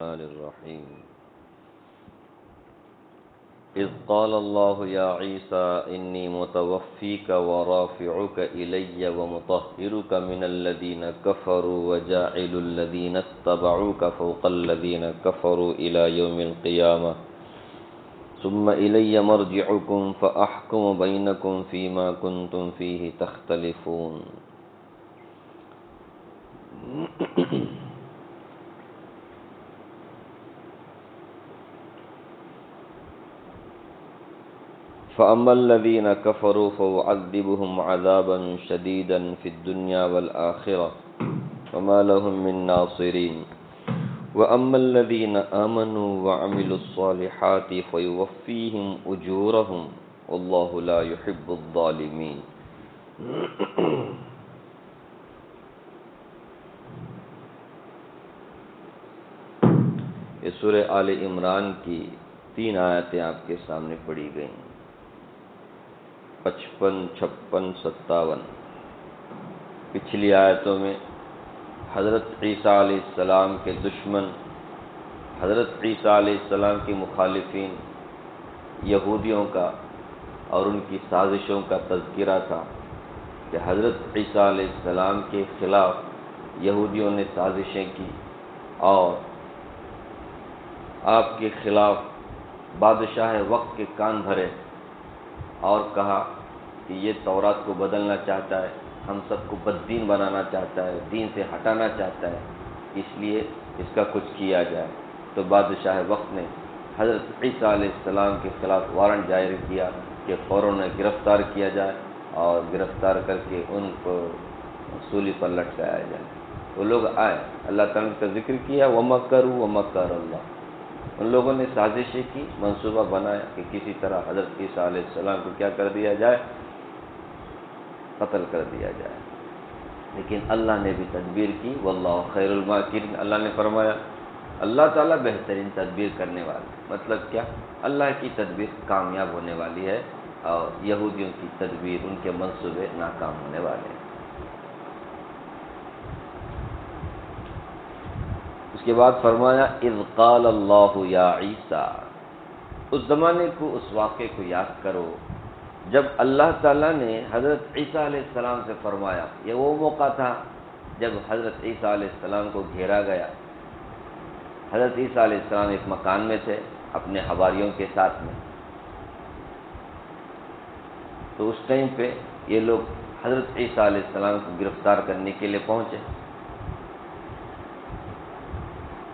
الرحمن الرحيم إذ قال الله يا عيسى إني متوفيك ورافعك إلي ومطهرك من الذين كفروا وجاعل الذين اتبعوك فوق الذين كفروا إلى يوم القيامة ثم إلي مرجعكم فأحكم بينكم فيما كنتم فيه تختلفون. فأما الذين كفروا فأعذبهم عذابا شديدا في الدنيا والآخرة وما لهم من ناصرين وأما الذين آمنوا وعملوا الصالحات فيوفيهم أجورهم والله لا يحب الظالمين. یہ سورہ آل عمران کی 3 آیتیں آپ کے سامنے پڑھی گئیں، 55، 56، 57۔ پچھلی آیتوں میں حضرت عیسیٰ علیہ السلام کے دشمن، حضرت عیسیٰ علیہ السلام کے مخالفین یہودیوں کا اور ان کی سازشوں کا تذکرہ تھا کہ حضرت عیسیٰ علیہ السلام کے خلاف یہودیوں نے سازشیں کی اور آپ کے خلاف بادشاہ وقت کے کان بھرے اور کہا کہ یہ تورات کو بدلنا چاہتا ہے، ہم سب کو بددین بنانا چاہتا ہے، دین سے ہٹانا چاہتا ہے، اس لیے اس کا کچھ کیا جائے۔ تو بادشاہ وقت نے حضرت عیسیٰ علیہ السلام کے خلاف وارنٹ جاری کیا کہ فوراً گرفتار کیا جائے اور گرفتار کر کے ان کو سولی پر لٹکایا جائے۔ وہ لوگ آئے، اللہ تعالیٰ کا ذکر کیا، وَمَكَرُوا وَمَكَرَ اللَّهُ۔ ان لوگوں نے سازشیں کی، منصوبہ بنایا کہ کسی طرح حضرت عیسیٰ علیہ السلام کو کیا کر دیا جائے، قتل کر دیا جائے، لیکن اللہ نے بھی تدبیر کی، واللہ خیر الماکرین۔ اللہ نے فرمایا اللہ تعالیٰ بہترین تدبیر کرنے والا۔ مطلب کیا؟ اللہ کی تدبیر کامیاب ہونے والی ہے اور یہودیوں کی تدبیر، ان کے منصوبے ناکام ہونے والے ہیں۔ اس کے بعد فرمایا اذ قال اللہ یا عیسیٰ۔ اس زمانے کو، اس واقعے کو یاد کرو جب اللہ تعالیٰ نے حضرت عیسیٰ علیہ السلام سے فرمایا۔ یہ وہ موقع تھا جب حضرت عیسیٰ علیہ السلام کو گھیرا گیا۔ حضرت عیسیٰ علیہ السلام ایک مکان میں تھے اپنے حواریوں کے ساتھ میں، تو اس ٹائم پہ یہ لوگ حضرت عیسیٰ علیہ السلام کو گرفتار کرنے کے لیے پہنچے۔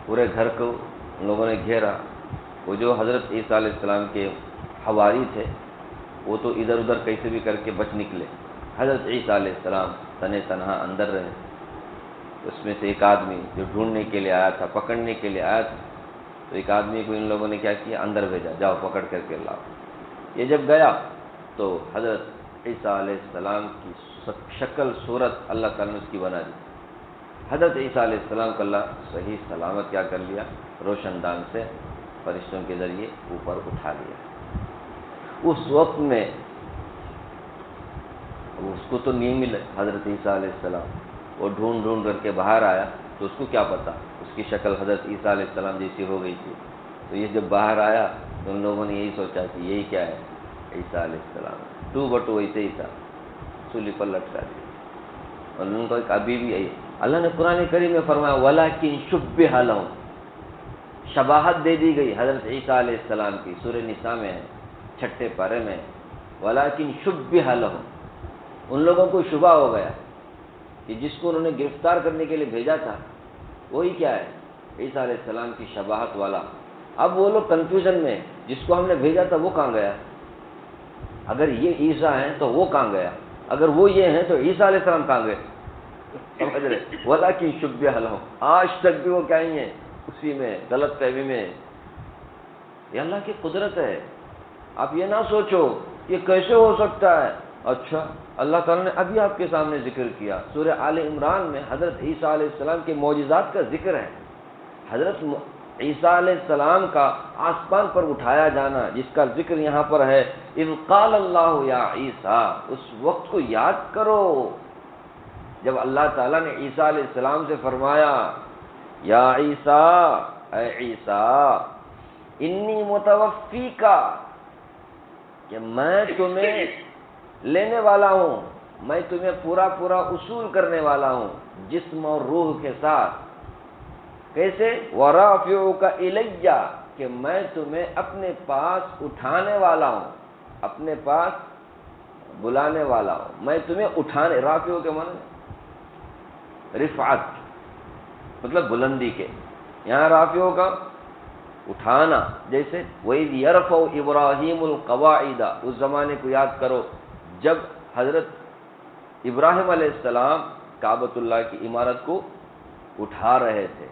پورے گھر کو ان لوگوں نے گھیرا۔ وہ جو حضرت عیسیٰ علیہ السلام کے حواری تھے وہ تو ادھر ادھر کیسے بھی کر کے بچ نکلے، حضرت عیسیٰ علیہ السلام تنے تنہا اندر رہے۔ اس میں سے ایک آدمی جو ڈھونڈنے کے لیے آیا تھا، پکڑنے کے لیے آیا تھا، تو ایک آدمی کو ان لوگوں نے کیا کیا، اندر بھیجا، جاؤ پکڑ کر کے لاؤ۔ یہ جب گیا تو حضرت عیسیٰ علیہ السلام کی شکل صورت اللہ تعالیٰ نے اس کی بنا دی۔ حضرت عیسیٰ علیہ السلام کو اللہ صحیح سلامت کیا کر لیا، روشن دان سے فرشتوں کے ذریعے اوپر اٹھا لیا۔ اس وقت میں اس کو تو نہیں ملے حضرت عیسیٰ علیہ السلام، وہ ڈھونڈ کر کے باہر آیا تو اس کو کیا پتا اس کی شکل حضرت عیسیٰ علیہ السلام جیسی ہو گئی تھی۔ تو یہ جب باہر آیا تو ان لوگوں نے یہی سوچا کہ یہی کیا ہے، عیسیٰ علیہ السلام، ٹو بٹو ویسے ہی تھا، سولی پر لٹکا دیا۔ اور ان کو ایک ابھی بھی ہے، اللہ نے قرآن کریم میں فرمایا وَلَكِنْ شُبِّهَ لَهُمْ، شباہت دے دی گئی حضرت عیسیٰ علیہ السلام کی، سورہ نساء میں ہے، 6 پارے میں، وَلَكِنْ شُبِّهَ لَهُمْ، ان لوگوں کو شبہ ہو گیا کہ جس کو انہوں نے گرفتار کرنے کے لیے بھیجا تھا وہی کیا ہے، عیسیٰ علیہ السلام کی شباہت والا۔ اب وہ لوگ کنفیوژن میں، جس کو ہم نے بھیجا تھا وہ کہاں گیا، اگر یہ عیسیٰ ہیں تو وہ کہاں گیا، اگر وہ یہ ہیں تو عیسیٰ علیہ السلام کہاں گئے، سمجھ رہے؟ وَلَكِنْ شُبِّهَ لَهُمْ، آج تک بھی وہ کیا ہی ہیں، اسی میں غلط فہمی میں۔ یہ اللہ کی قدرت ہے، آپ یہ نہ سوچو یہ کیسے ہو سکتا ہے۔ اچھا، اللہ تعالیٰ نے ابھی آپ کے سامنے ذکر کیا، سورہ آل عمران میں حضرت عیسیٰ علیہ السلام کے معجزات کا ذکر ہے۔ حضرت عیسیٰ علیہ السلام کا آسمان پر اٹھایا جانا جس کا ذکر یہاں پر ہے، اذ قال اللہ یا عیسیٰ، اس وقت کو یاد کرو جب اللہ تعالیٰ نے عیسیٰ علیہ السلام سے فرمایا یا عیسیٰ، اے عیسیٰ انی متوفی کا، کہ میں تمہیں لینے والا ہوں، میں تمہیں پورا پورا اصول کرنے والا ہوں جسم اور روح کے ساتھ۔ کیسے؟ ورافعک الیہ، کہ میں تمہیں اپنے پاس اٹھانے والا ہوں، اپنے پاس بلانے والا ہوں، میں تمہیں اٹھانے، رافع کے معنی رفعت مطلب بلندی کے، یہاں رافع کا اٹھانا، جیسے وَإِذْ يَرْفَعُ إِبْرَاهِيمُ الْقَوَاعِدَ، اس زمانے کو یاد کرو جب حضرت ابراہیم علیہ السلام کعبۃ اللہ کی عمارت کو اٹھا رہے تھے،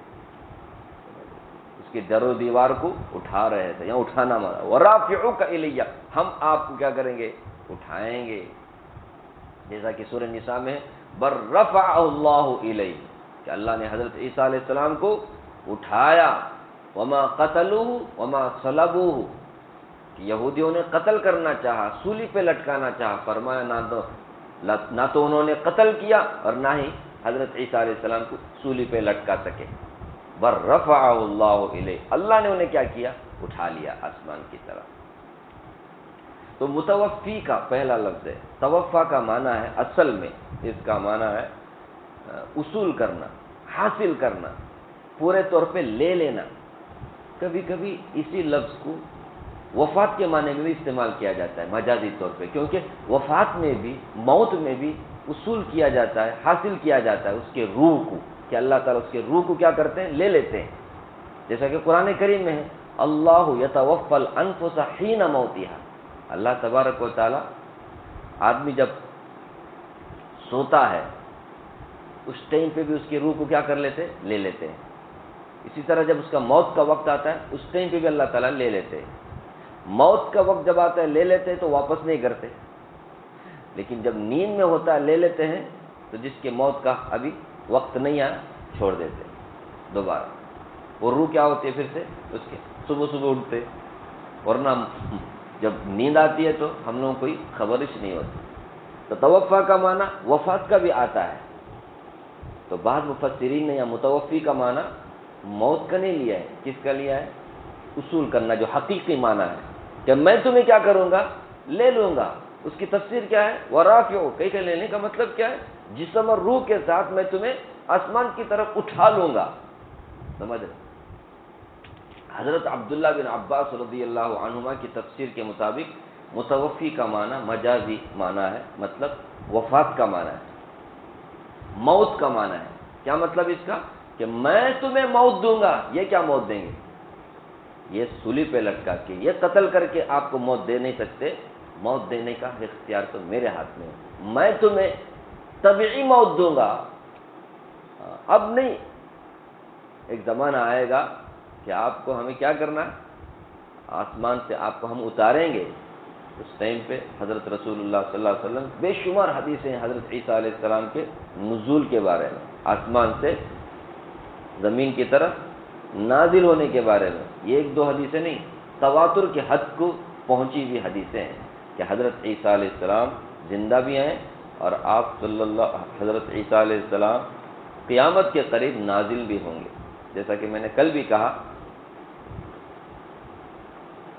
اس کی در و دیوار کو اٹھا رہے تھے، یہاں اٹھانا مانا وَرَافِعُكَ إِلَيَّ، ہم آپ کو کیا کریں گے؟ اٹھائیں گے، جیسا کہ سورہ نساء میں بل رفعہ اللہ الیہ، کہ اللہ نے حضرت عیسیٰ علیہ السلام کو اٹھایا، وما قتلوہ وما صلبوہ، کہ یہودیوں نے قتل کرنا چاہا، سولی پہ لٹکانا چاہا، فرمایا نہ تو انہوں نے قتل کیا اور نہ ہی حضرت عیسیٰ علیہ السلام کو سولی پہ لٹکا سکے، بل رفعہ اللہ الیہ، اللہ نے انہیں کیا کیا؟ اٹھا لیا آسمان کی طرف۔ تو متوفی کا پہلا لفظ ہے، توفا کا معنی ہے، اصل میں اس کا معنی ہے اصول کرنا، حاصل کرنا، پورے طور پہ لے لینا۔ کبھی کبھی اسی لفظ کو وفات کے معنی میں بھی استعمال کیا جاتا ہے مجازی طور پہ، کیونکہ وفات میں بھی، موت میں بھی اصول کیا جاتا ہے، حاصل کیا جاتا ہے اس کے روح کو، کہ اللہ تعالیٰ اس کے روح کو کیا کرتے ہیں؟ لے لیتے ہیں، جیسا کہ قرآن کریم میں ہے اللہ یتوفی الانفس حین موتها، اللہ تبارک و تعالیٰ آدمی جب سوتا ہے اس ٹائم پہ بھی اس کی روح کو کیا کر لیتے؟ لے لیتے ہیں۔ اسی طرح جب اس کا موت کا وقت آتا ہے اس ٹائم پہ بھی اللہ تعالیٰ لے لیتے ہیں۔ موت کا وقت جب آتا ہے لے لیتے ہیں تو واپس نہیں کرتے، لیکن جب نیند میں ہوتا ہے لے لیتے ہیں، تو جس کے موت کا ابھی وقت نہیں آیا چھوڑ دیتے ہیں دوبارہ، وہ روح کیا ہوتی ہے پھر سے اس کے صبح صبح اٹھتے، ورنہ جب نیند آتی ہے تو ہم لوگوں کو کوئی خبرش نہیں ہوتی۔ تو توفا کا معنی وفات کا بھی آتا ہے، تو بعض مفسرین نے یا متوفی کا معنی موت کا نہیں لیا ہے، کس کا لیا ہے؟ اصول کرنا، جو حقیقی معنی ہے کہ میں تمہیں کیا کروں گا؟ لے لوں گا۔ اس کی تفسیر کیا ہے؟ ورافعو، کہیں کہ لینے کا مطلب کیا ہے؟ جسم اور روح کے ساتھ میں تمہیں آسمان کی طرف اٹھا لوں گا، سمجھ؟ حضرت عبداللہ بن عباس رضی اللہ عنہما کی تفسیر کے مطابق متوفی کا معنی مجازی معنی ہے، مطلب وفات کا معنی ہے، موت کا معنی ہے۔ کیا مطلب اس کا؟ کہ میں تمہیں موت دوں گا۔ یہ کیا موت دیں گے؟ یہ سولی پہ لٹکا کے، یہ قتل کر کے آپ کو موت دے نہیں سکتے، موت دینے کا اختیار تو میرے ہاتھ میں ہے، میں تمہیں طبعی موت دوں گا۔ اب نہیں، ایک زمانہ آئے گا کہ آپ کو ہمیں کیا کرنا ہے؟ آسمان سے آپ کو ہم اتاریں گے، اس ٹائم پہ حضرت رسول اللہ صلی اللہ علیہ وسلم بے شمار حدیثیں ہیں حضرت عیسیٰ علیہ السلام کے نزول کے بارے میں، آسمان سے زمین کی طرف نازل ہونے کے بارے میں۔ یہ ایک دو حدیثیں نہیں، تواتر کی حد کو پہنچی ہوئی حدیثیں ہیں کہ حضرت عیسیٰ علیہ السلام زندہ بھی ہیں، اور آپ حضرت عیسیٰ علیہ السلام قیامت کے قریب نازل بھی ہوں گے، جیسا کہ میں نے کل بھی کہا،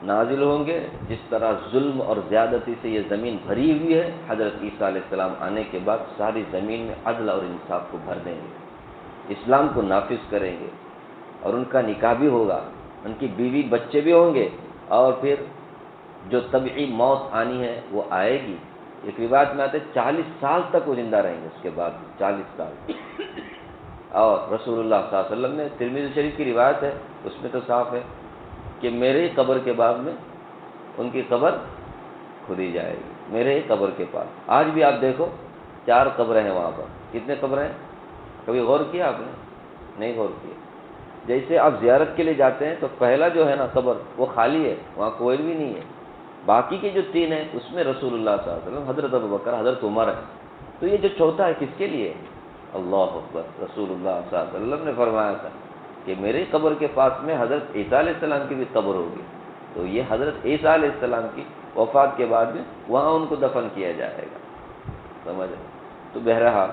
نازل ہوں گے۔ جس طرح ظلم اور زیادتی سے یہ زمین بھری ہوئی ہے، حضرت عیسیٰ علیہ السلام آنے کے بعد ساری زمین میں عدل اور انصاف کو بھر دیں گے، اسلام کو نافذ کریں گے، اور ان کا نکاح بھی ہوگا، ان کی بیوی بچے بھی ہوں گے، اور پھر جو طبعی موت آنی ہے وہ آئے گی۔ ایک روایت میں آتے 40 سال تک وہ زندہ رہیں گے، اس کے بعد 40 سال۔ اور رسول اللہ صلی اللہ علیہ وسلم نے، ترمذی شریف کی روایت ہے، اس میں تو صاف ہے کہ میرے قبر کے بعد میں ان کی قبر کھودی جائے گی، میرے قبر کے پاس۔ آج بھی آپ دیکھو 4 قبریں ہیں وہاں پر، کتنے قبریں ہیں؟ کبھی غور کیا آپ نے؟ نہیں غور کیا۔ جیسے آپ زیارت کے لیے جاتے ہیں تو پہلا جو ہے نا قبر وہ خالی ہے، وہاں کوئی بھی نہیں ہے، باقی کے جو 3 ہیں اس میں رسول اللہ صلی اللہ علیہ وسلم، حضرت ابوبکر، حضرت عمر ہے۔ تو یہ جو چوتھا ہے کس کے لیے؟ اللہ اکبر، رسول اللہ صلی اللہ علیہ وسلم نے فرمایا تھا کہ میری قبر کے پاس میں حضرت عیسیٰ علیہ السلام کی بھی قبر ہوگی، تو یہ حضرت عیسیٰ علیہ السلام کی وفات کے بعد میں وہاں ان کو دفن کیا جائے گا، سمجھ؟ تو بہرحال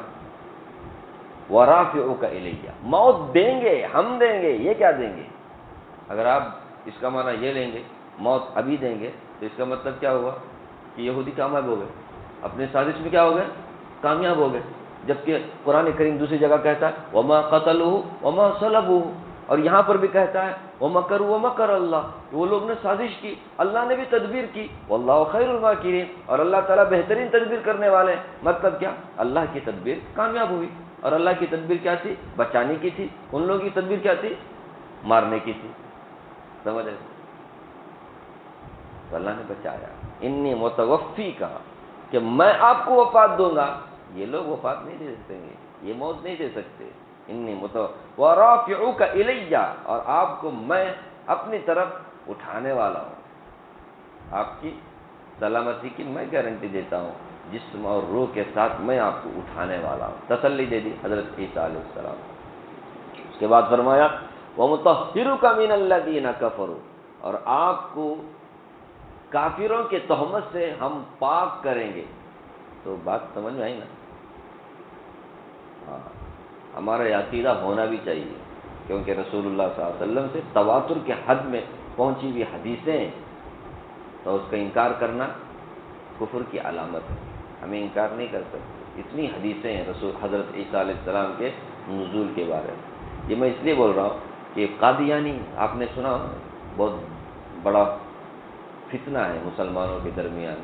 ورافعک الیہ، موت دیں گے، ہم دیں گے، یہ کیا دیں گے؟ اگر آپ اس کا معنی یہ لیں گے موت ابھی دیں گے تو اس کا مطلب کیا ہوا کہ یہودی کامیاب ہو گئے، اپنے سازش میں کیا ہو گئے، کامیاب ہو گئے. جبکہ قرآن کریم دوسری جگہ کہتا ہے وما قتلوہ وما صلبوہ، اور یہاں پر بھی کہتا ہے ومکروا ومکر اللہ، وہ لوگ نے سازش کی، اللہ نے بھی تدبیر کی، واللہ خیر الماکرین، اور اللہ تعالیٰ بہترین تدبیر کرنے والے ہیں. مطلب کیا، اللہ کی تدبیر کامیاب ہوئی، اور اللہ کی تدبیر کیا تھی، بچانے کی تھی. ان لوگوں کی تدبیر کیا تھی، مارنے کی تھی. سمجھ آئے؟ تو اللہ نے بچایا. انی متوفی کہا کہ میں آپ کو وفات دوں گا. یہ لوگ وفات نہیں دے سکیں گے، یہ موت نہیں دے سکتے. انی ورافعک الی، اور آپ کو میں اپنی طرف اٹھانے والا ہوں. آپ کی سلامتی کی میں گارنٹی دیتا ہوں، جسم اور روح کے ساتھ میں آپ کو اٹھانے والا ہوں. تسلی دے دی حضرت عیسیٰ علیہ السلام. اس کے بعد فرمایا ومطہرک من الذین کفروا، اور آپ کو کافروں کے تہمت سے ہم پاک کریں گے. تو بات سمجھ میں آئی نا؟ ہاں، ہمارا یہ عقیدہ ہونا بھی چاہیے، کیونکہ رسول اللہ صلی اللہ علیہ وسلم سے تواتر کے حد میں پہنچی ہوئی حدیثیں ہیں، تو اس کا انکار کرنا کفر کی علامت ہے. ہمیں انکار نہیں کر سکتے. اتنی حدیثیں ہیں رسول حضرت عیسیٰ علیہ السلام کے نزول کے بارے میں. یہ میں اس لیے بول رہا ہوں کہ قادیانی آپ نے سنا، بہت بڑا فتنہ ہے مسلمانوں کے درمیان.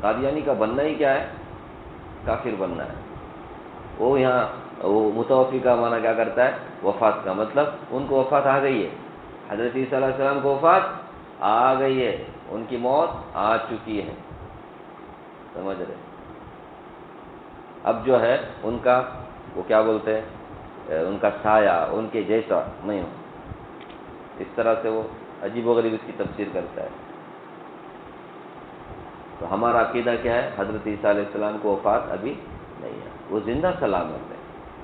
قادیانی کا بننا ہی کیا ہے، کافر بننا ہے. وہ یہاں وہ متوفی کا معنی کیا کرتا ہے، وفات کا. مطلب ان کو وفات آ گئی ہے، حضرت عیسیٰ علیہ السلام کو وفات آ گئی ہے، ان کی موت آ چکی ہے. سمجھ رہے؟ اب جو ہے ان کا وہ کیا بولتے ہیں، ان کا سایہ ان کے جیسا نہیں ہو. اس طرح سے وہ عجیب و غریب اس کی تفسیر کرتا ہے. تو ہمارا عقیدہ کیا ہے، حضرت عیسیٰ علیہ السلام کو وفات ابھی نہیں ہے، وہ زندہ سلامت ہے.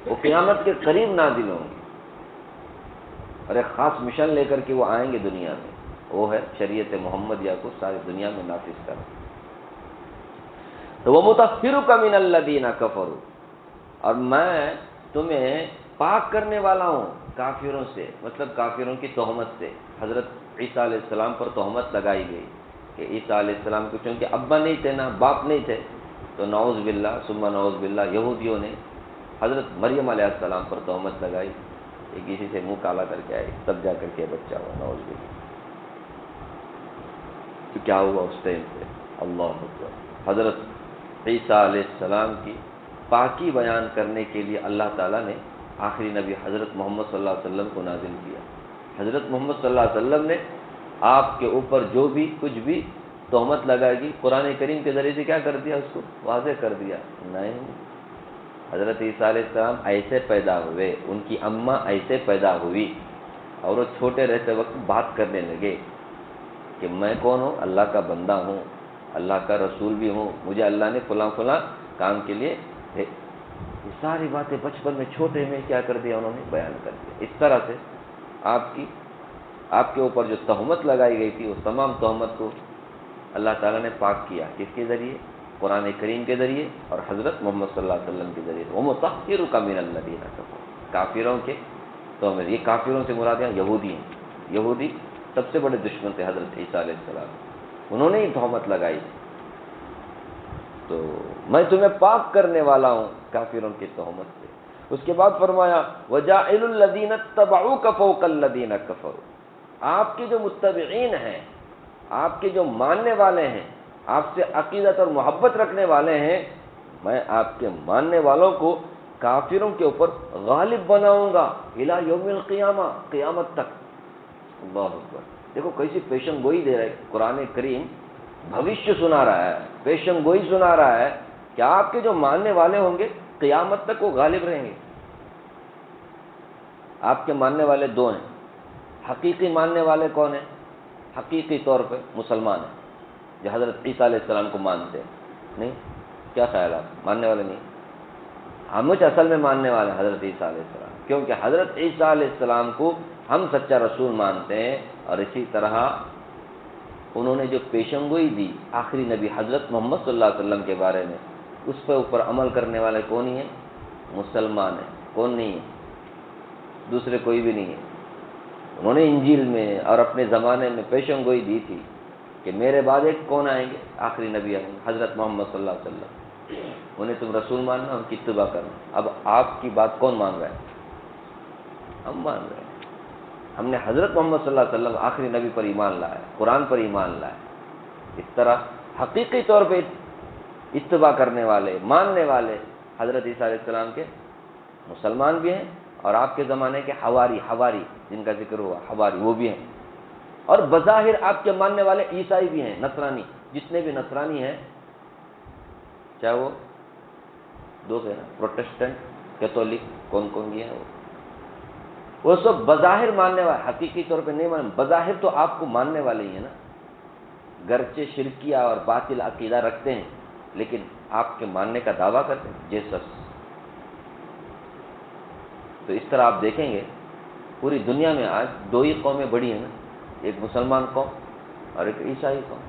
وہ قیامت کے قریب نازل ہوں گے، اور ایک خاص مشن لے کر کے وہ آئیں گے دنیا میں. وہ ہے شریعت محمدیہ کو ساری دنیا میں نافذ کرنا. تو وَمُطَهِّرُكَ مِنَ الَّذِينَ كَفَرُوا، اور میں تمہیں پاک کرنے والا ہوں کافروں سے، مطلب کافروں کی تہمت سے. حضرت عیسیٰ علیہ السلام پر تہمت لگائی گئی کہ عیسیٰ علیہ السلام کو چونکہ ابا نہیں تھے نا باپ نہیں تھے، تو نعوذ باللہ ثم نعوذ باللہ یہودیوں نے حضرت مریم علیہ السلام پر تہمت لگائی کہ کسی سے منہ کالا کر کے آئے تب جا کر کے بچہ ہوا. نعوذ باللہ. تو کیا ہوا اس ٹائم پہ، اللہ اکبر، حضرت عیسیٰ علیہ السلام کی پاکی بیان کرنے کے لیے اللہ تعالیٰ نے آخری نبی حضرت محمد صلی اللہ علیہ وسلم کو نازل کیا. حضرت محمد صلی اللہ علیہ وسلم نے آپ کے اوپر جو بھی کچھ بھی تہمت لگائے گی قرآن کریم کے ذریعے سے کیا کر دیا، اس کو واضح کر دیا. نہیں، حضرت عیسیٰ علیہ السلام ایسے پیدا ہوئے، ان کی اماں ایسے پیدا ہوئی، اور وہ چھوٹے رہتے وقت بات کرنے لگے کہ میں کون ہوں، اللہ کا بندہ ہوں، اللہ کا رسول بھی ہوں، مجھے اللہ نے فلاں فلاں کام کے لیے. یہ ساری باتیں بچپن میں چھوٹے میں کیا کر دیا، انہوں نے بیان کر دیا. اس طرح سے آپ کے اوپر جو تہمت لگائی گئی تھی، وہ تمام تہمت کو اللہ تعالیٰ نے پاک کیا. کس کے ذریعے؟ قرآن کریم کے ذریعے اور حضرت محمد صلی اللہ علیہ وسلم کے ذریعے. وَمُطَهِّرُكَ مِنَ الَّذِينَ كَفَرُوا، کافروں کے تہمت. یہ کافروں سے مراد یہاں یہودی ہیں. یہودی سب سے بڑے دشمن تھے حضرت عیسیٰ علیہ السلام، انہوں نے ہی تہمت لگائی. تو میں تمہیں پاک کرنے والا ہوں کافروں کی تہمت سے. اس کے بعد فرمایا وَجَاعِلُ الَّذِينَ اتَّبَعُوكَ فَوْقَ الَّذِينَ كَفَرُوا، آپ کے جو متبعین ہیں، آپ کے جو ماننے والے ہیں، آپ سے عقیدت اور محبت رکھنے والے ہیں، میں آپ کے ماننے والوں کو کافروں کے اوپر غالب بناؤں گا الی یوم القیامہ، قیامت تک. اللہ اکبر. دیکھو کیسی پیشن گوئی دے رہا ہے قرآن کریم، بھوشیہ سنا رہا ہے، پیشن گوئی سنا رہا ہے کہ آپ کے جو ماننے والے ہوں گے قیامت تک وہ غالب رہیں گے. آپ کے ماننے والے دو ہیں. حقیقی ماننے والے کون ہیں؟ حقیقی طور پہ مسلمان ہیں جو حضرت عیسیٰ علیہ السلام کو مانتے ہیں. نہیں، کیا خیال آپ ماننے والے نہیں؟ ہم مجھ اصل میں ماننے والے ہیں حضرت عیسیٰ علیہ السلام، کیونکہ حضرت عیسیٰ علیہ السلام کو ہم سچا رسول مانتے ہیں. اور اسی طرح انہوں نے جو پیشن گوئی دی آخری نبی حضرت محمد صلی اللہ علیہ وسلم کے بارے میں، اس پہ اوپر عمل کرنے والے کون ہی ہیں؟ مسلمان ہیں. کون نہیں ہے؟ دوسرے کوئی بھی نہیں ہے. انہوں نے انجیل میں اور اپنے زمانے میں پیشن گوئی دی تھی کہ میرے بعد ایک کون آئیں گے، آخری نبی آئیں گے، حضرت محمد صلی اللہ علیہ وسلم، انہیں تم رسول ماننا، ان کی اتباع کرنا۔ اب آپ کی بات کون مان رہا ہے؟ ہم مان رہے ہیں۔ ہم نے حضرت محمد صلی اللہ علیہ وسلم آخری نبی پر ایمان لایا، قرآن پر ایمان لایا۔ اس طرح حقیقی طور پہ اتباع کرنے والے، ماننے والے حضرت عیسیٰ علیہ السلام کے مسلمان بھی ہیں، اور آپ کے زمانے کے حواری جن کا ذکر ہوا، حواری وہ بھی ہیں، اور بظاہر آپ کے ماننے والے عیسائی بھی ہیں، نصرانی، جتنے بھی نصرانی ہیں، چاہے وہ کہنا پروٹسٹنٹ، کیتھولک، کون یہ ہیں، وہ سب بظاہر ماننے والے، حقیقی طور پہ نہیں ماننے، بظاہر تو آپ کو ماننے والے ہی ہیں نا، گرچہ شرکیہ اور باطل عقیدہ رکھتے ہیں، لیکن آپ کے ماننے کا دعویٰ کرتے ہیں جیسس۔ تو اس طرح آپ دیکھیں گے پوری دنیا میں آج دو ہی قومیں بڑی ہیں نا، ایک مسلمان قوم اور ایک عیسائی قوم۔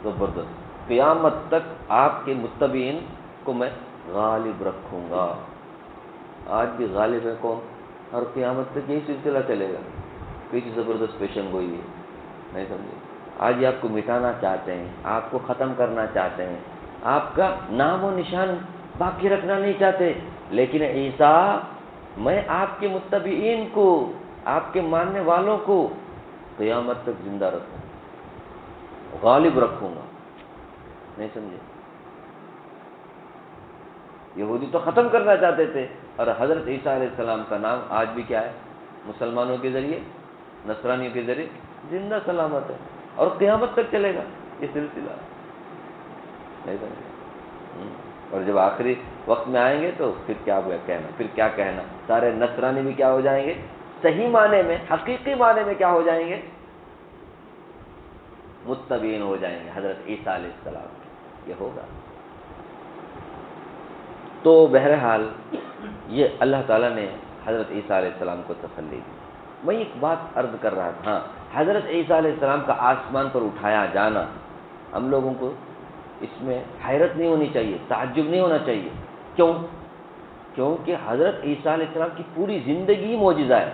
زبردست، قیامت تک آپ کے متبعین کو میں غالب رکھوں گا۔ آج بھی غالب ہے کون؟ اور قیامت تک یہی سلسلہ چلے گا۔ کیسی زبردست پیشن گوئی ہے، نہیں سمجھے؟ آج یہ آپ کو مٹانا چاہتے ہیں، آپ کو ختم کرنا چاہتے ہیں، آپ کا نام و نشان باقی رکھنا نہیں چاہتے، لیکن عیسیٰ میں آپ کے متبعین کو، آپ کے ماننے والوں کو قیامت تک زندہ رکھوں گا، غالب رکھوں گا، نہیں سمجھے؟ یہودی تو ختم کرنا چاہتے تھے، اور حضرت عیسیٰ علیہ السلام کا نام آج بھی کیا ہے؟ مسلمانوں کے ذریعے، نصرانیوں کے ذریعے زندہ سلامت ہے، اور قیامت تک چلے گا یہ سلسلہ، نہیں سمجھے؟ اور جب آخری وقت میں آئیں گے تو پھر کیا کہنا، سارے نصرانی بھی کیا ہو جائیں گے؟ صحیح معنی میں، حقیقی معنی میں کیا ہو جائیں گے؟ متبعین ہو جائیں گے حضرت عیسیٰ علیہ السلام، یہ ہوگا۔ تو بہرحال یہ اللہ تعالیٰ نے حضرت عیسیٰ علیہ السلام کو تسلی دی۔ میں ایک بات عرض کر رہا تھا، حضرت عیسیٰ علیہ السلام کا آسمان پر اٹھایا جانا، ہم لوگوں کو اس میں حیرت نہیں ہونی چاہیے، تعجب نہیں ہونا چاہیے۔ کیوں؟ کیونکہ حضرت عیسیٰ علیہ السلام کی پوری زندگی معجزہ ہے،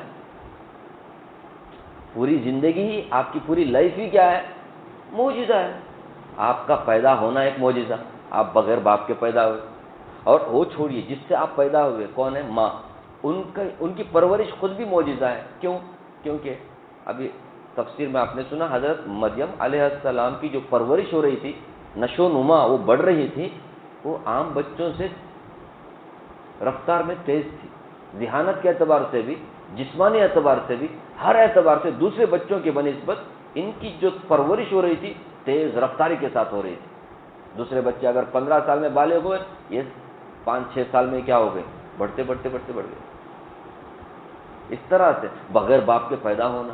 پوری زندگی، آپ کی پوری لائف ہی کیا ہے؟ معجزہ ہے۔ آپ کا پیدا ہونا ایک معجزہ، آپ بغیر باپ کے پیدا ہوئے، اور وہ چھوڑیے جس سے آپ پیدا ہوئے کون ہے؟ ماں، ان کی پرورش خود بھی معجزہ ہے۔ کیوں؟ کیونکہ ابھی تفسیر میں آپ نے سنا حضرت مریم علیہ السلام کی جو پرورش ہو رہی تھی، نشو و نما وہ بڑھ رہی تھی، وہ عام بچوں سے رفتار میں تیز تھی، ذہانت کے اعتبار سے بھی، جسمانی اعتبار سے بھی، ہر اعتبار سے دوسرے بچوں کی بنسبت ان کی جو پرورش ہو رہی تھی تیز رفتاری کے ساتھ ہو رہی تھی۔ دوسرے بچے اگر 15 سال میں بالغ ہوئے، یہ 5-6 سال میں کیا ہو گئے؟ بڑھتے بڑھ گئے۔ اس طرح سے بغیر باپ کے پیدا ہونا،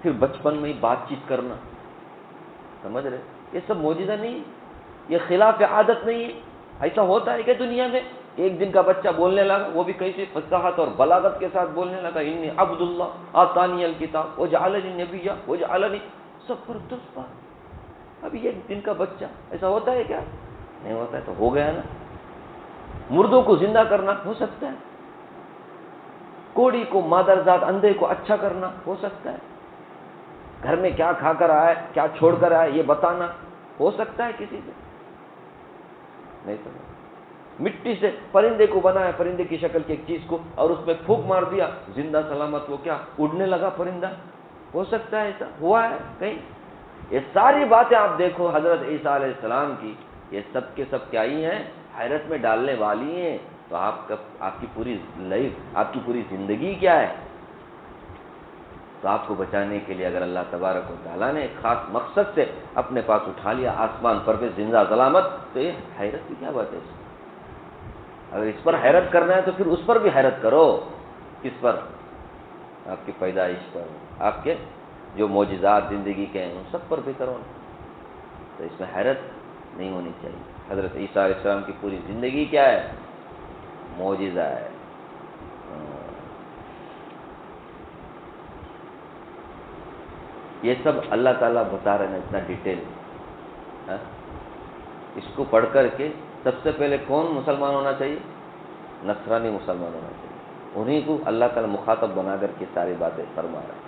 پھر بچپن میں ہی بات چیت کرنا، سمجھ رہے؟ یہ سب معجزہ نہیں ہے، یہ خلاف عادت نہیں ہے۔ ایسا ہوتا ہے کہ دنیا میں ایک دن کا بچہ بولنے لگا، وہ بھی کیسی فصاحت اور بلاغت کے ساتھ بولنے لگا، انی عبد اللہ آتانی الکتاب وجعلنی نبیا وجعلنی، زبردست بات۔ ابھی ایک دن کا بچہ، ایسا ہوتا ہے کیا؟ نہیں ہوتا ہے، تو ہو گیا نا۔ مردوں کو زندہ کرنا ہو سکتا ہے، کوڑی کو مادرزاد، اندھے کو اچھا کرنا ہو سکتا ہے، گھر میں کیا کھا کر آئے کیا چھوڑ کر آئے یہ بتانا ہو سکتا ہے کسی سے؟ نہیں سمجھ۔ مٹی سے پرندے کو بنایا، پرندے کی شکل کی ایک چیز کو، اور اس میں پھونک مار دیا، زندہ سلامت وہ کیا اڑنے لگا پرندہ، ہو سکتا ہے ایسا؟ ہوا ہے کہیں؟ یہ ساری باتیں آپ دیکھو حضرت عیسیٰ علیہ السلام کی، یہ سب کے سب کیا ہی ہیں؟ حیرت میں ڈالنے والی ہیں۔ تو آپ کی پوری لائف، آپ کی پوری زندگی کیا ہے؟ تو آپ کو بچانے کے لیے اگر اللہ تبارک و تعالیٰ نے ایک خاص مقصد سے اپنے پاس اٹھا لیا آسمان پر بھی زندہ سلامت، تو یہ حیرت کی کیا بات ہے؟ اگر اس پر حیرت کرنا ہے تو پھر اس پر بھی حیرت کرو۔ کس پر؟ آپ کی پیدائش پر، آپ کے جو معجزات زندگی کے ہیں ان سب پر بھی کرو۔ تو اس میں حیرت نہیں ہونی چاہیے۔ حضرت عیسیٰ علیہ السلام کی پوری زندگی کیا ہے؟ معجزہ ہے۔ یہ سب اللہ تعالیٰ بتا رہے ہیں اتنا ڈیٹیل۔ اس کو پڑھ کر کے سب سے پہلے کون مسلمان ہونا چاہیے؟ نصرانی مسلمان ہونا چاہیے۔ انہیں کو اللہ تعالیٰ مخاطب بنا کر کے ساری باتیں فرما رہا ہے.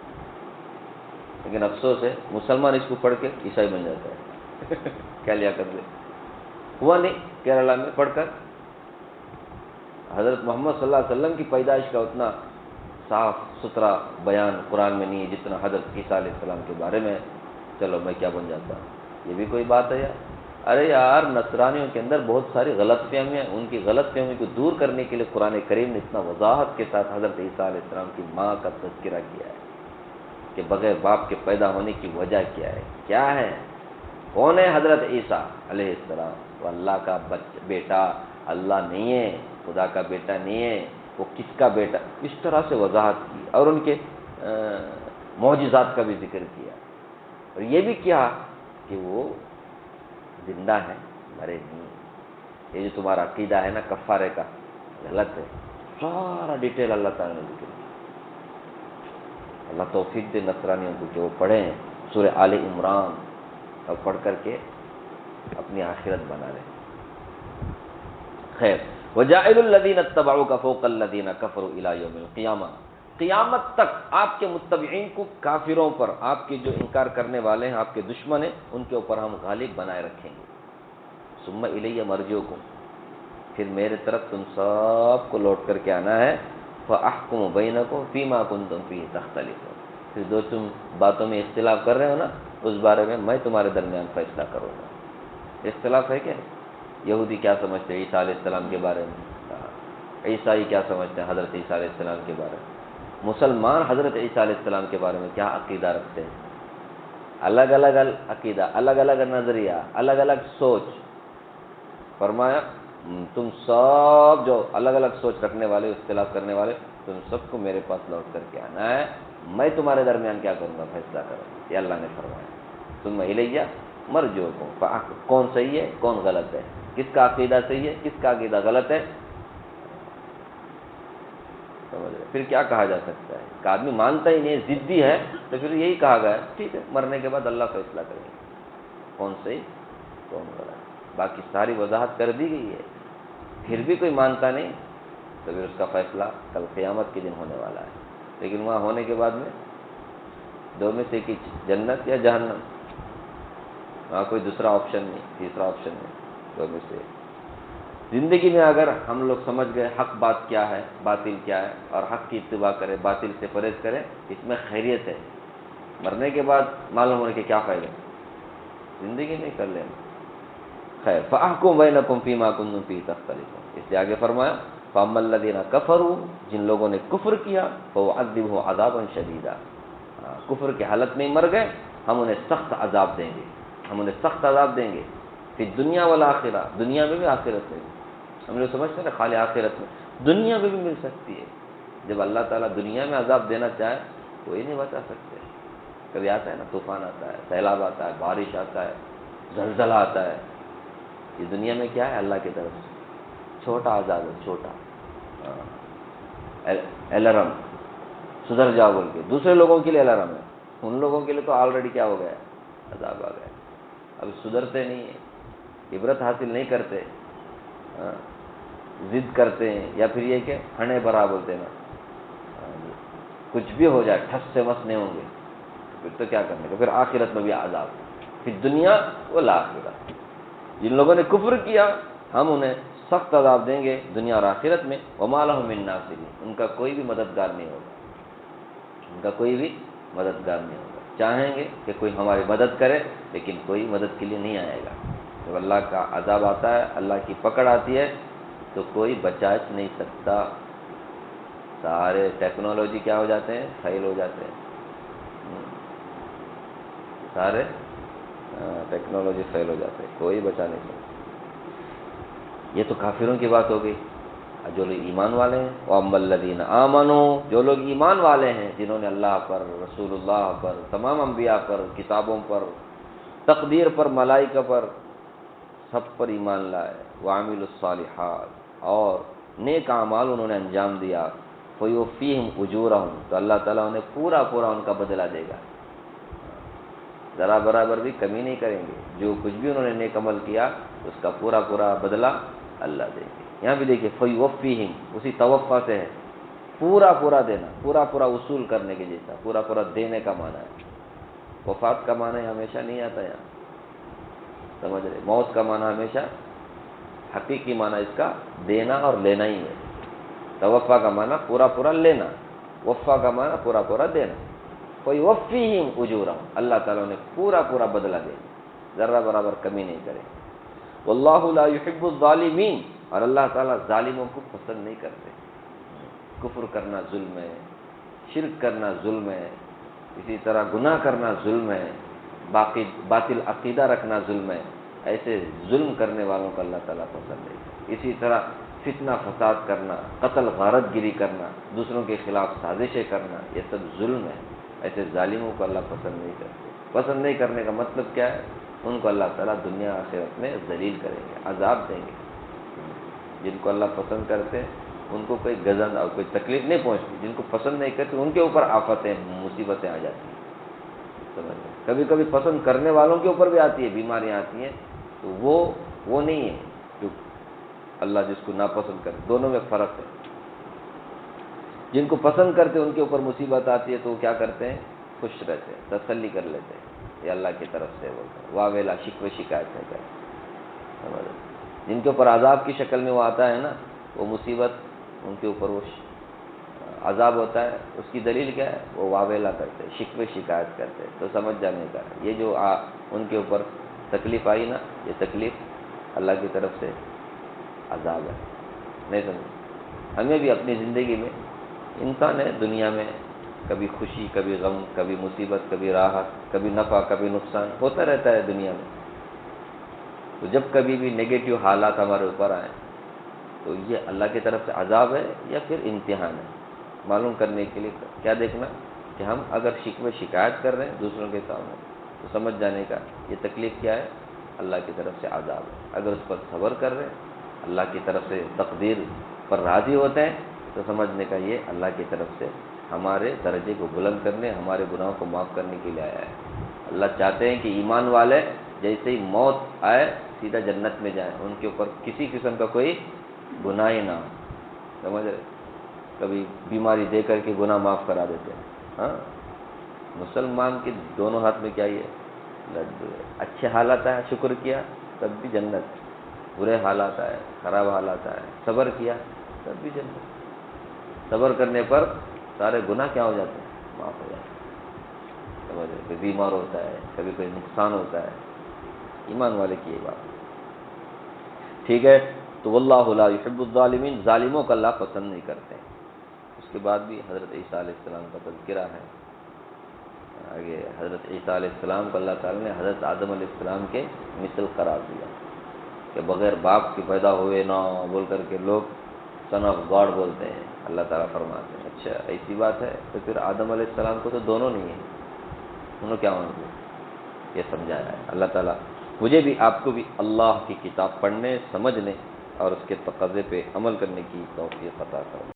لیکن افسوس ہے مسلمان اس کو پڑھ کے عیسائی بن جاتا ہے. کیا لیا کر دے. ہوا نہیں کیرلا میں پڑھ کر حضرت محمد صلی اللہ علیہ وسلم کی پیدائش کا اتنا صاف ستھرا بیان قرآن میں نہیں ہے جتنا حضرت عیسیٰ علیہ السلام کے بارے میں. چلو میں کیا بن جاتا ہوں. یہ بھی کوئی بات ہے یار. ارے یار نصرانیوں کے اندر بہت ساری غلط فہمیاں ہیں. ان کی غلط فہمی کو دور کرنے کے لیے قرآن کریم نے اتنا وضاحت کے ساتھ حضرت عیسیٰ علیہ السلام کی ماں کا تذکرہ کیا ہے کہ بغیر باپ کے پیدا ہونے کی وجہ کیا ہے. کون ہے حضرت عیسیٰ علیہ السلام؟ وہ اللہ کا بیٹا. اللہ نہیں ہے, خدا کا بیٹا نہیں ہے. وہ کس کا بیٹا؟ اس طرح سے وضاحت کی اور ان کے معجزات کا بھی ذکر کیا. اور یہ بھی کیا کہ وہ زندہ ہے, مرے نہیں. یہ جو تمہارا عقیدہ ہے نا کفارے کا, غلط ہے. سارا ڈیٹیل اللہ تعالیٰ نے ذکر کیا. اللہ توفیق دے نصرانیوں کو کہ وہ پڑھیں سورہ آل عمران اور پڑھ کر کے اپنی آخرت بنا لیں. خیر. وَجَاعِلُ الَّذِينَ اتَّبَعُوكَ فَوْقَ الَّذِينَ كَفَرُوا إِلَى يَوْمِ الْقِيَامَةِ. قیامت تک آپ کے متبعین کو کافروں پر, آپ کے جو انکار کرنے والے ہیں, آپ کے دشمن ہیں, ان کے اوپر ہم غالب بنائے رکھیں گے. ثُمَّ إِلَيَّ مَرْجِعُكُمْ. پھر میرے طرف تم سب کو لوٹ کر کے آنا ہے. فَأَحْكُمُ بَيْنَكُمْ فِيمَا كُنتُمْ فِيهِ تَخْتَلِفُونَ. پھر جو تم باتوں میں اختلاف کر رہے ہو نا, اس بارے میں تمہارے درمیان فیصلہ کروں گا. اختلاف ہے کیا؟ یہودی کیا سمجھتے ہیں عیسیٰ علیہ السلام کے بارے میں, عیسائی کیا سمجھتے ہیں حضرت عیسیٰ علیہ السلام کے بارے میں, مسلمان حضرت عیسیٰ علیہ السلام کے بارے میں کیا عقیدہ رکھتے ہیں. الگ الگ عقیدہ, الگ الگ نظریہ, الگ الگ سوچ. فرمایا تم سب جو الگ الگ سوچ رکھنے والے, اختلاف کرنے والے, تم سب کو میرے پاس لوٹ کر کے آنا ہے. میں تمہارے درمیان کیا کروں گا, فیصلہ کروں گا. یہ اللہ نے فرمایا. تم الیہ مرجعکم. کون صحیح ہے کون غلط ہے, کس کا عقیدہ صحیح ہے کس کا عقیدہ غلط ہے. سمجھ رہے؟ پھر کیا کہا جا سکتا ہے. کہ آدمی مانتا ہی نہیں ہے, ضدی ہے, تو پھر یہی کہا گیا ہے ٹھیک ہے مرنے کے بعد اللہ فیصلہ کرے گا کون صحیح کون غلط. باقی ساری وضاحت کر دی گئی ہے. پھر بھی کوئی مانتا نہیں تو پھر اس کا فیصلہ کل قیامت کے دن ہونے والا ہے. لیکن وہاں ہونے کے بعد میں دو میں سے ایک ہی چیز, جنت یا جہنم. وہاں کوئی دوسرا آپشن نہیں, تیسرا آپشن نہیں, دو میں سے. زندگی میں اگر ہم لوگ سمجھ گئے حق بات کیا ہے باطل کیا ہے, اور حق کی اتباع کرے باطل سے پرہیز کرے, اس میں خیریت ہے. مرنے کے بعد معلوم ہونے کے کیا فائدہ, زندگی میں کر لینا. خیر. فَأَحْكُمْ بَيْنَكُمْ فِيمَا كُنتُمْ فِيهِ تَخْتَلِفُونَ. اس سے آگے فرمایا فَأَمَّا الَّذِينَ كَفَرُوا. جن لوگوں نے کفر کیا فَأُعَذِّبُهُمْ عَذَابًا شَدِيدًا. کفر کی حالت میں مر گئے, ہم انہیں سخت عذاب دیں گے, ہم انہیں سخت عذاب دیں گے. پھر دنیا والآخرہ, دنیا میں بھی آخرت میں بھی. ہم لوگ سمجھتے ہیں نا خالی آخرت میں, دنیا میں بھی مل سکتی ہے. جب اللہ تعالیٰ دنیا میں عذاب دینا چاہے کوئی نہیں بتا سکتے. کبھی آتا ہے نا طوفان آتا ہے, سیلاب آتا ہے, بارش آتا ہے, زلزلہ آتا ہے. یہ دنیا میں کیا ہے اللہ کی طرف سے چھوٹا عذاب ہے, چھوٹا الارم, سدھر جاؤ بول کے. دوسرے لوگوں کے لیے الارم ہے, ان لوگوں کے لیے تو آلریڈی کیا ہو گیا ہے, عذاب آ گیا. اب سدھرتے نہیں ہیں, عبرت حاصل نہیں کرتے, ضد کرتے ہیں, یا پھر یہ کہ ہنے برا بولتے ہیں نا, کچھ بھی ہو جائے ٹھس سے مس نہیں ہوں گے. پھر تو کیا کرنے کا, پھر آخرت میں بھی عذاب, پھر دنیا والآخرت. جن لوگوں نے کفر کیا ہم انہیں سخت عذاب دیں گے دنیا اور آخرت میں. وما لهم من ناصرین. ان کا کوئی بھی مددگار نہیں ہوگا, ان کا کوئی بھی مددگار نہیں ہوگا. چاہیں گے کہ کوئی ہماری مدد کرے لیکن کوئی مدد کے لیے نہیں آئے گا. جب اللہ کا عذاب آتا ہے, اللہ کی پکڑ آتی ہے, تو کوئی بچا نہیں سکتا. سارے ٹیکنالوجی کیا ہو جاتے ہیں, فیل ہو جاتے ہیں. سارے ٹیکنالوجی فیل ہو جاتے ہیں, کوئی بچا نہیں سکتا. یہ تو کافروں کی بات ہو گئی. جو لوگ ایمان والے ہیں, وَأَمَّا الَّذِينَ آمَنُوا. جو لوگ ایمان والے ہیں, جنہوں نے اللہ پر, رسول اللہ پر, تمام انبیاء پر, کتابوں پر, تقدیر پر, ملائکہ پر, سب پر ایمان لائے. وَعَمِلُوا الصَّالِحَاتِ. اور نیک اعمال انہوں نے انجام دیا. فَيُوَفِّيهِمْ أُجُورَهُمْ. تو اللہ تعالیٰ انہیں پورا ان کا بدلہ دے گا, ذرا برابر بھی کمی نہیں کریں گے. جو کچھ بھی انہوں نے نیک عمل کیا اس کا پورا بدلہ اللہ دے گا. یہاں بھی دیکھیے فَيُوَفِّيهِمْ, اسی توفہ سے ہے. پورا پورا دینا، پورا پورا وصول کرنے کے جیسا، پورا پورا دینے کا معنی ہے۔ وفات کا معنی ہمیشہ نہیں آتا یہاں، سمجھ رہے؟ موت کا معنی ہمیشہ حقیقی معنی اس کا دینا اور لینا ہی ہے۔ توفا کا معنی پورا پورا لینا، وفا کا معنی پورا پورا دینا۔ کوئی وفیہم اجورہم، اللہ تعالیٰ نے پورا پورا بدلہ دے، ذرہ برابر کمی نہیں کرے۔ واللہ لا یحب الظالمین، اور اللہ تعالیٰ ظالموں کو پسند نہیں کرتے۔ کفر کرنا ظلم ہے، شرک کرنا ظلم ہے، اسی طرح گناہ کرنا ظلم ہے، باقی باطل عقیدہ رکھنا ظلم ہے۔ ایسے ظلم کرنے والوں کو اللہ تعالیٰ پسند نہیں کرتے۔ اسی طرح فتنہ فساد کرنا، قتل غارت گیری کرنا، دوسروں کے خلاف سازشیں کرنا، یہ سب ظلم ہے۔ ایسے ظالموں کو اللہ پسند نہیں کرتے۔ پسند نہیں کرنے کا مطلب کیا ہے؟ ان کو اللہ تعالیٰ دنیا آخرت میں ذلیل کریں گے، عذاب دیں گے۔ جن کو اللہ پسند کرتے ہیں ان کو کوئی غضب اور کوئی تکلیف نہیں پہنچتی، جن کو پسند نہیں کرتے ان کے اوپر آفتیں مصیبتیں آ جاتی ہیں، سمجھ لیں۔ کبھی کبھی پسند کرنے والوں کے اوپر بھی آتی ہے، بیماریاں آتی ہیں، تو وہ نہیں ہے جو اللہ جس کو ناپسند کرے، دونوں میں فرق ہے۔ جن کو پسند کرتے ان کے اوپر مصیبت آتی ہے تو وہ کیا کرتے ہیں؟ خوش رہتے ہیں، تسلی کر لیتے ہیں، یہ اللہ کی طرف سے بولتے ہیں، واہ ویلا شکوے شکایت نہیں کرتے۔ جن کے اوپر عذاب کی شکل میں وہ آتا ہے نا، وہ مصیبت ان کے اوپر وہ عذاب ہوتا ہے، اس کی دلیل کیا ہے؟ وہ واہ ویلا کرتے ہیں، شکوے شکایت کرتے ہیں۔ تو سمجھ جانے کا یہ جو ان کے اوپر تکلیف آئی نا، یہ تکلیف اللہ کی طرف سے عذاب ہے، نہیں سمجھ؟ ہمیں بھی اپنی زندگی میں انسان ہے، دنیا میں کبھی خوشی، کبھی غم، کبھی مصیبت، کبھی راحت، کبھی نفع، کبھی نقصان ہوتا رہتا ہے دنیا میں۔ تو جب کبھی بھی نگیٹو حالات ہمارے اوپر آئیں تو یہ اللہ کی طرف سے عذاب ہے یا پھر امتحان ہے، معلوم کرنے کے لیے کیا دیکھنا کہ ہم اگر شکوے شکایت کر رہے ہیں دوسروں کے سامنے تو سمجھ جانے کا یہ تکلیف کیا ہے؟ اللہ کی طرف سے عذاب ہے۔ اگر اس پر صبر کر رہے ہیں، اللہ کی طرف سے تقدیر پر راضی ہوتے ہیں تو سمجھنے کا یہ اللہ کی طرف سے ہمارے درجے کو بلند کرنے، ہمارے گناہوں کو معاف کرنے کے لیے آیا ہے۔ اللہ چاہتے ہیں کہ ایمان والے جیسے ہی موت آئے سیدھا جنت میں جائیں، ان کے اوپر کسی قسم کا کوئی گناہ ہی نہ ہو، سمجھ رہے؟ کبھی بیماری دے کر کے گناہ معاف کرا دیتے ہیں۔ ہاں، مسلمان کے دونوں ہاتھ میں کیا ہی ہے؟ لڈو ہے۔ اچھے حالات آئے شکر کیا تب بھی جنت، برے حالات آئے، خراب حالات آئے صبر کیا تب بھی جنت۔ صبر کرنے پر سارے گناہ کیا ہو جاتے ہیں؟ معاف ہو جاتے ہیں، سمجھ رہے؟ کوئی بیمار ہوتا ہے، کبھی کوئی نقصان ہوتا ہے، ایمان والے کی یہ بات ٹھیک ہے۔ تو واللہ لا یحب الظالمین، ظالموں کو اللہ پسند نہیں کرتے ہیں۔ اس کے بعد بھی حضرت عیسیٰ علیہ السلام کا تذکرہ ہے آگے۔ حضرت عیسیٰ علیہ السلام کو اللہ تعالیٰ نے حضرت آدم علیہ السلام کے مثل قرار دیا کہ بغیر باپ کے پیدا ہوئے نہ بول کر کے لوگ سن آف گاڈ بولتے ہیں، اللہ تعالیٰ فرماتے ہیں اچھا ایسی بات ہے تو پھر آدم علیہ السلام کو تو دونوں نہیں ہیں، انہوں کیا مانتے ہیں؟ یہ سمجھایا ہے اللہ تعالیٰ۔ مجھے بھی آپ کو بھی اللہ کی کتاب پڑھنے، سمجھنے اور اس کے تقاضے پہ عمل کرنے کی توفیق عطا کرے۔